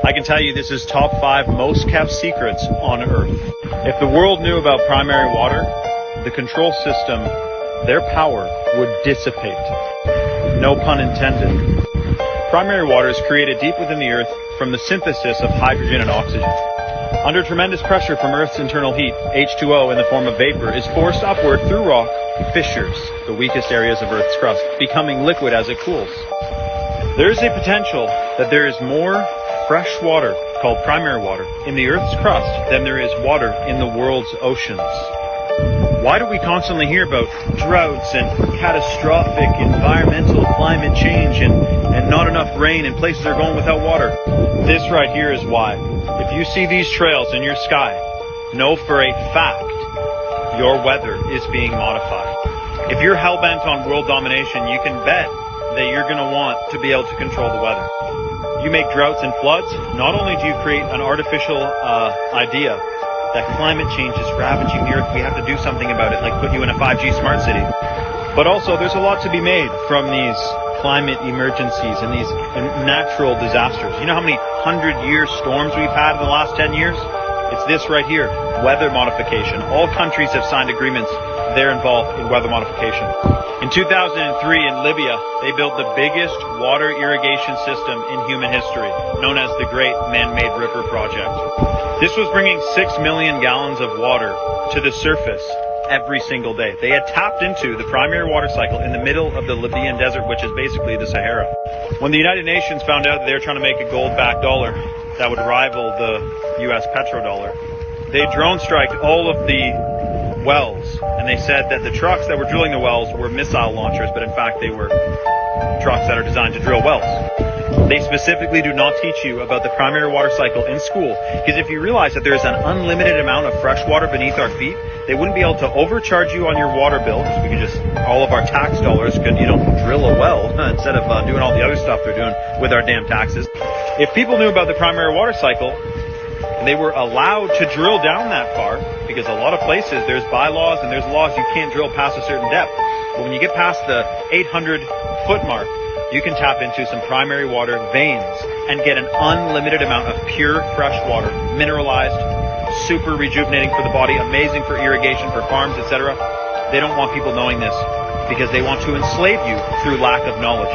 I can tell you this is top 5 most kept secrets on Earth. If the world knew about primary water, the control system, their power would dissipate. No pun intended. Primary water is created deep within the Earth from the synthesis of hydrogen and oxygen. Under tremendous pressure from Earth's internal heat, H2O in the form of vapor is forced upward through rock fissures, the weakest areas of Earth's crust, becoming liquid as it cools. There is a potential that there is more fresh water, called primary water, in the Earth's crust than there is water in the world's oceans. Why do we constantly hear about droughts and catastrophic environmental climate change and not enough rain and places are going without water? This right here is why. If you see these trails in your sky, know for a fact your weather is being modified. If you're hell-bent on world domination, you can bet that you're going to want to be able to control the weather. You make droughts and floods, not only do you create an artificial idea that climate change is ravaging the Earth, we have to do something about it, like put you in a 5G smart city. But also, there's a lot to be made from these climate emergencies and these natural disasters. You know how many 100-year storms we've had in the last 10 years? It's this right here, weather modification. All countries have signed agreements. They're involved in weather modification. In 2003 in Libya, they built the biggest water irrigation system in human history, known as the Great Man-Made River Project. This was bringing 6 million gallons of water to the surface every single day. They had tapped into the primary water cycle in the middle of the Libyan desert, which is basically the Sahara. When the United Nations found out that they were trying to make a gold-backed dollar that would rival the US petrodollar, they drone striked all of the wells, and they said that the trucks that were drilling the wells were missile launchers, but in fact they were trucks that are designed to drill wells. They specifically do not teach you about the primary water cycle in school, because if you realize that there's an unlimited amount of fresh water beneath our feet, they wouldn't be able to overcharge you on your water bill, because we could just, all of our tax dollars could, drill a well instead of doing all the other stuff they're doing with our damn taxes. If people knew about the primary water cycle, they were allowed to drill down that far, because a lot of places there's bylaws and there's laws you can't drill past a certain depth. But when you get past the 800-foot mark, you can tap into some primary water veins and get an unlimited amount of pure fresh water, mineralized, super rejuvenating for the body, amazing for irrigation, for farms, etc. They don't want people knowing this because they want to enslave you through lack of knowledge.